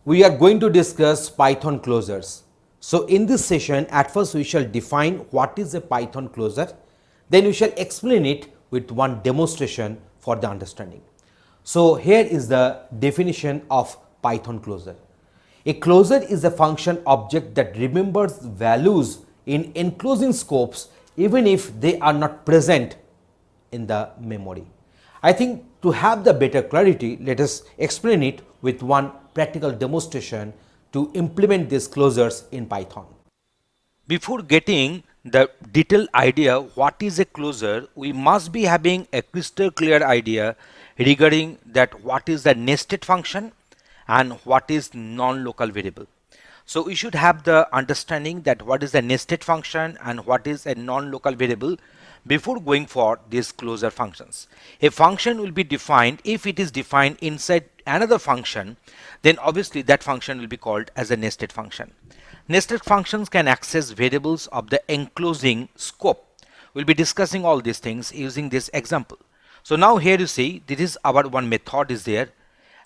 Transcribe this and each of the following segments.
We are going to discuss Python closures. So in this session, at first we shall define what is a Python closure, then we shall explain it with one demonstration for the understanding. So here is the definition of Python closure. A closure is a function object that remembers values in enclosing scopes even if they are not present in the memory. I think to have the better clarity, let us explain it with one practical demonstration to implement these closures in Python. Before getting the detailed idea what is a closure, we must be having a crystal clear idea regarding that what is the nested function and what is non-local variable. So we should have the understanding that what is a nested function and what is a non-local variable before going for these closure functions. A function will be defined if it is defined inside another function, then obviously that function will be called as a nested function. Nested functions can access variables of the enclosing scope. We'll be discussing all these things using this example. So now here you see this is our one method is there,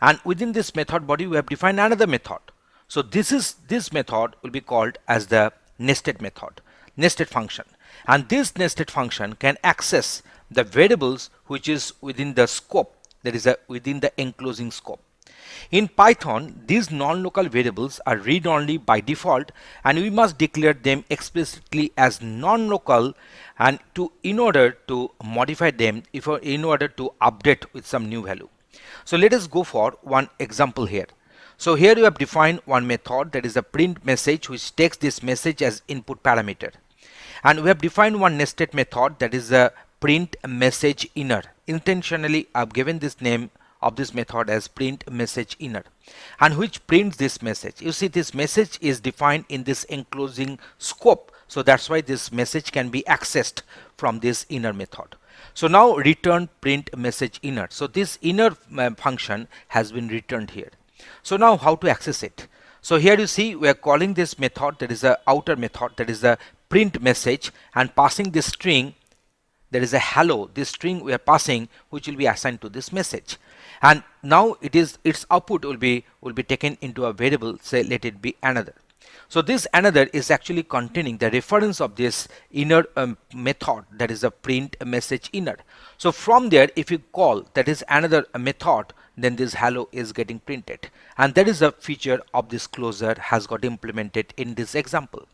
and within this method body we have defined another method. So this method will be called as the nested method, nested function, and this nested function can access the variables which is within the scope, that is within the enclosing scope. In Python, these non-local variables are read-only by default, and we must declare them explicitly as non-local, and in order to modify them, in order to update with some new value. So let us go for one example here. So here you have defined one method, that is a print message, which takes this message as input parameter. And we have defined one nested method, that is a print message inner. Intentionally I have given this name of this method as print message inner, and which prints this message. You see this message is defined in this enclosing scope, so that's why this message can be accessed from this inner method. So now return print message inner. So this inner function has been returned here. So now how to access it? So here you see we are calling this method, that is a outer method, that is the print message, and passing this string, there is a hello, this string we are passing, which will be assigned to this message. And now its output will be taken into a variable, say let it be another. So this another is actually containing the reference of this inner method, that is a print message inner. So from there, if you call that is another method, then this hello is getting printed, and that is a feature of this closure has got implemented in this example.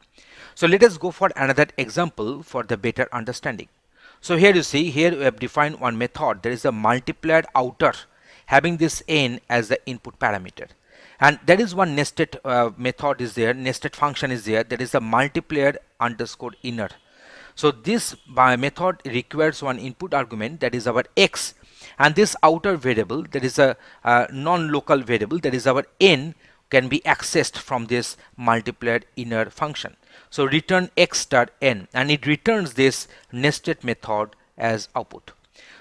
So let us go for another example for the better understanding. So here you see, here we have defined one method, there is a multiplier outer having this n as the input parameter, and that is one nested method is there, nested function is there, that is the multiplier underscore inner. So this method requires one input argument, that is our x, and this outer variable, that is a non-local variable, that is our n, can be accessed from this multiplier inner function. So return x star n, and it returns this nested method as output.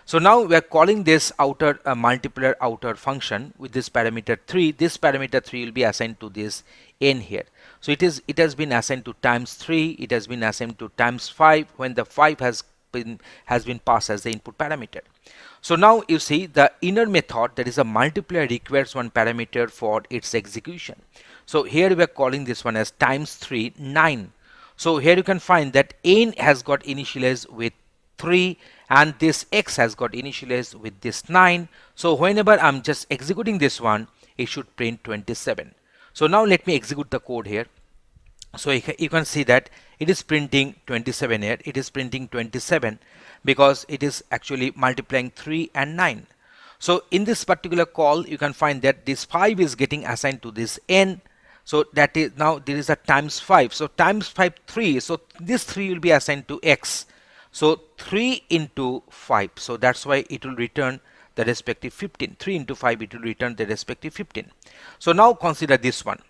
So now we are calling this outer multiplier outer function with this parameter 3. This parameter 3 will be assigned to this n here. So it has been assigned to times 3, it has been assigned to times 5 when the 5 has been passed as the input parameter. So now you see the inner method, that is a multiplier, requires one parameter for its execution. So here we are calling this one as times 3 9. So here you can find that n has got initialized with 3 and this x has got initialized with this 9. So whenever I'm just executing this one, it should print 27. So now let me execute the code here. So you can see that it is printing 27 here. It is printing 27 because it is actually multiplying 3 and 9. So in this particular call, you can find that this 5 is getting assigned to this n. So that is now there is a times 5. So times 5 3. So this 3 will be assigned to x. So 3 into 5. So that's why it will return the respective 15. 3 into 5, it will return the respective 15. So now consider this one.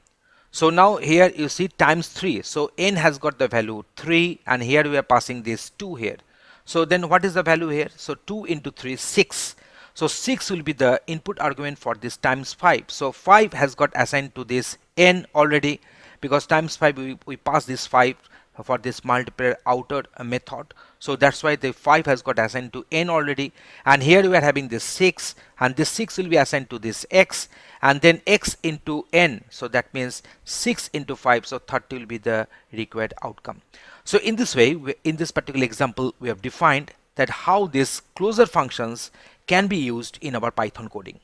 So now here you see times 3. So n has got the value 3, and here we are passing this 2 here. So then what is the value here? So 2 into 3 6. So 6 will be the input argument for this times 5. So 5 has got assigned to this n already, because times 5 we pass this 5 for this multiplier outer method. So that's why the 5 has got assigned to n already, and here we are having this 6, and this 6 will be assigned to this x, and then x into n, so that means 6 into 5, so 30 will be the required outcome. So in this way, in this particular example, we have defined that how these closure functions can be used in our Python coding.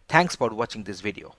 Thanks for watching this video.